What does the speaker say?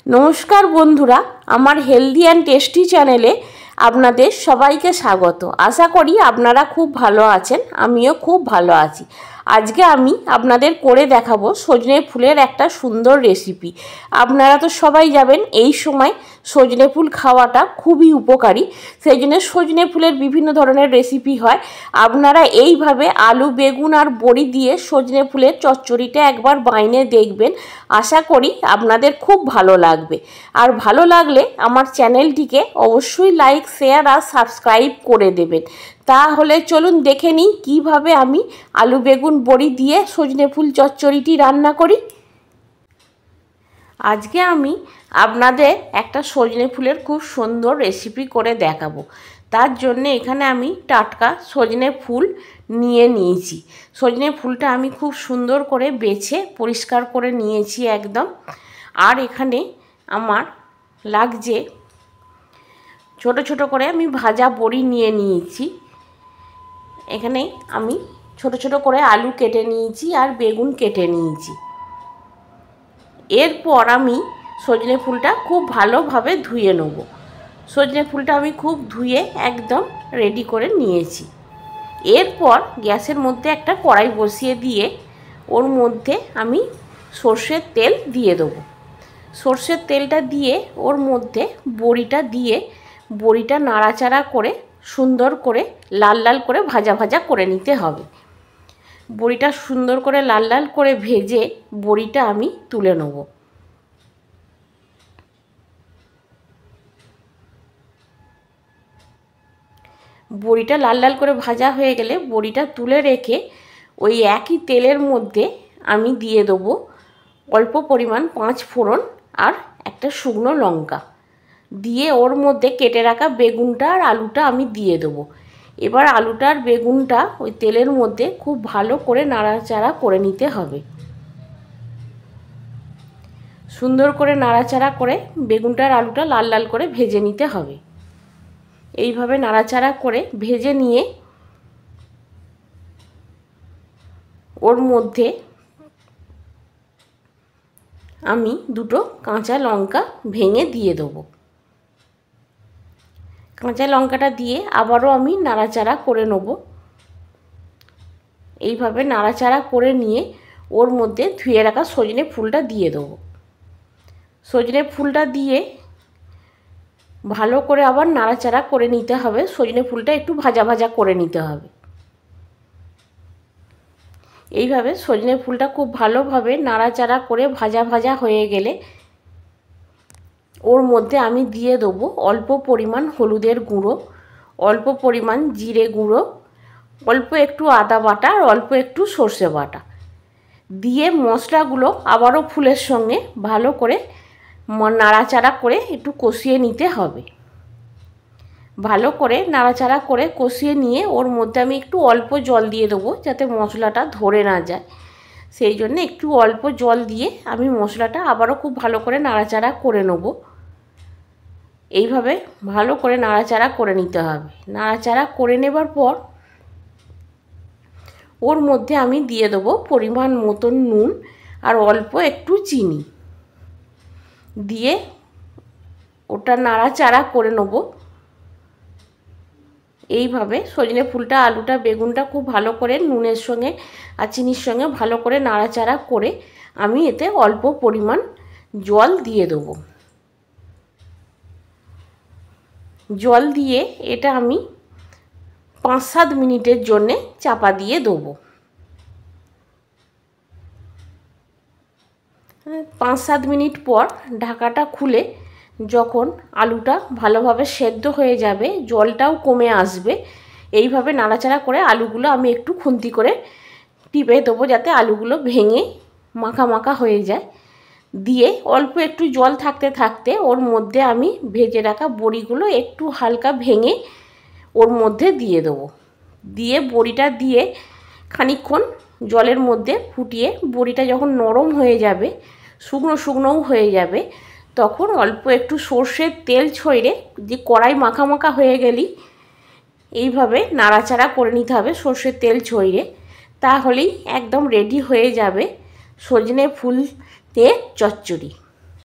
नमस्कार बंधुरा आमार हेल्दी एंड टेस्टी चैनेले आपनादेर सबाइके स्वागत। आशा करी आपनारा खूब भालो आछेन, आमिओ खूब भालो आछि। आजके आमी आपनादेर करे देखाबो सजने फुलेर एकटा सुंदर रेसिपि। आपनारा तो सबाई जानेन एई समय सजने फुल खावाटा खूबई उपकारी, सेइजन्य सजने फुलेर विभिन्न धरनेर रेसिपि हय। आपनारा एइभावे आलू बेगुन आर बड़ी दिये सजने फुलेर चच्चड़िटा एकबार बानिये देखबेन। आशा करी आपनादेर खूब भालो लागबे। आर भालो लागले आमार चैनेलटिके अवश्यई लाइक शेयर आर सबस्क्राइब करे देबेन। ताहले चलुन देखे निई किभाबे आमी आलू बेगुन बड़ी दिए सजने फुल चच्चड़िटी रान्ना करी। आजके आमी आपनादेर एकटा सजने फुलेर खूब सुंदर रेसिपि करे देखाबो। तार जन्य एखाने आमी टाटका सजने फुल निये निয়েছি। सजने फुलटा आमी खूब सुंदर करे बेছে परिष्कार करे निয়েছি एकदम। আর এখানে আমার লাগছে ছোট ছোট করে আমি ভাজা বড়ি নিয়ে নিয়েছি। এখানে আমি ছোট ছোট করে আলু কেটে নিয়েছি আর বেগুন কেটে নিয়েছি। এরপর আমি সজনে ফুলটা খুব ভালোভাবে ধুয়ে নেব। সজনে ফুলটা আমি খুব ধুয়ে একদম রেডি করে নিয়েছি। এরপর গ্যাসের মধ্যে একটা কড়াই বসিয়ে দিয়ে ওর মধ্যে আমি সরষের তেল দিয়ে দেব। সরষের তেলটা দিয়ে ওর মধ্যে বড়িটা দিয়ে বড়িটা নাড়াচাড়া করে সুন্দর করে লাল লাল করে ভাজা ভাজা করে নিতে হবে। বড়িটা সুন্দর করে লাল লাল করে ভেজে বড়িটা আমি তুলে নেব। বড়িটা লাল লাল করে ভাজা হয়ে গেলে বড়িটা তুলে রেখে ওই একই তেলের মধ্যে আমি দিয়ে দেব অল্প পরিমাণ 5 ফোড়ন আর একটা শুকনো লঙ্কা দিয়ে ওর মধ্যে কেটে রাখা বেগুনটা আর আলুটা আমি দিয়ে দেব। এবার আলুটা আর বেগুনটা ওই তেলের মধ্যে খুব ভালো করে নাড়াচাড়া করে নিতে হবে। সুন্দর করে নাড়াচাড়া করে বেগুনটা আর আলুটা লাল লাল করে ভেজে নিতে হবে। এইভাবে নাড়াচাড়া করে ভেজে নিয়ে ওর মধ্যে আমি দুটো কাঁচা লঙ্কা ভেঙে দিয়ে দেব। কাঁচা লঙ্কাটা দিয়ে আবারও আমি নাড়াচাড়া করে নেব। এইভাবে নাড়াচাড়া করে নিয়ে ওর মধ্যে ধুয়ে রাখা সজনে ফুলটা দিয়ে দেব। সজনে ফুলটা দিয়ে ভালো করে আবার নাড়াচাড়া করে নিতে হবে। সজনে ফুলটা একটু ভাজা ভাজা করে নিতে হবে। এইভাবে সজনে ফুলটা খুব ভালোভাবে নাড়াচাড়া করে ভাজা ভাজা হয়ে গেলে ওর মধ্যে আমি দিয়ে দেব অল্প পরিমাণ হলুদের গুঁড়ো, অল্প পরিমাণ জিরে গুঁড়ো, অল্প একটু আদা বাটা আর অল্প একটু সর্ষে বাটা দিয়ে মশলাগুলো আবারও ফুলের সঙ্গে ভালো করে নাড়াচাড়া করে একটু কষিয়ে নিতে হবে। ভালো করে নাড়াচাড়া করে কষিয়ে নিয়ে ওর মধ্যে আমি একটু অল্প জল দিয়ে দেবো যাতে মশলাটা ধরে না যায়। সেই জন্য একটু অল্প জল দিয়ে আমি মশলাটা আবারও খুব ভালো করে নাড়াচাড়া করে নেব। এইভাবে ভালো করে নাড়াচাড়া করে নিতে হবে। নাড়াচাড়া করে নেবার পর ওর মধ্যে আমি দিয়ে দেবো পরিমাণ মতন নুন আর অল্প একটু চিনি দিয়ে ওটা নাড়াচাড়া করে নেব। এইভাবে সজনে ফুলটা আলুটা বেগুনটা খুব ভালো করে নুনের সঙ্গে আর চিনির সঙ্গে ভালো করে নাড়াচাড়া করে আমি এতে অল্প পরিমাণ জল দিয়ে দেব। জল দিয়ে এটা আমি 5-7 মিনিটের জন্য চাপা দিয়ে দেব। 5-7 মিনিট পর ঢাকাটা খুলে যখন আলুটা ভালোভাবে সেদ্ধ হয়ে যাবে জলটাও কমে আসবে এইভাবে নাড়াচাড়া করে আলুগুলো আমি একটু খুন্তি করে টিপে দেবো যাতে আলুগুলো ভেঙে মাখা মাখা হয়ে যায়। দিয়ে অল্প একটু জল থাকতে থাকতে ওর মধ্যে আমি ভেজে রাখা বড়িগুলো একটু হালকা ভেঙে ওর মধ্যে দিয়ে দেবো। দিয়ে বড়িটা দিয়ে খানিকক্ষণ জলের মধ্যে ফুটিয়ে বড়িটা যখন নরম হয়ে যাবে শুকনো শুকনোও হয়ে যাবে তখন অল্প একটু সর্ষের তেল ছড়িয়ে যে কড়াই মাখা মাখা হয়ে গেলেই এইভাবে নাড়াচাড়া করে নিতে হবে সর্ষের তেল ছড়িয়ে। তাহলেই একদম রেডি হয়ে যাবে সজনে ফুল দিয়ে চচ্চড়ি।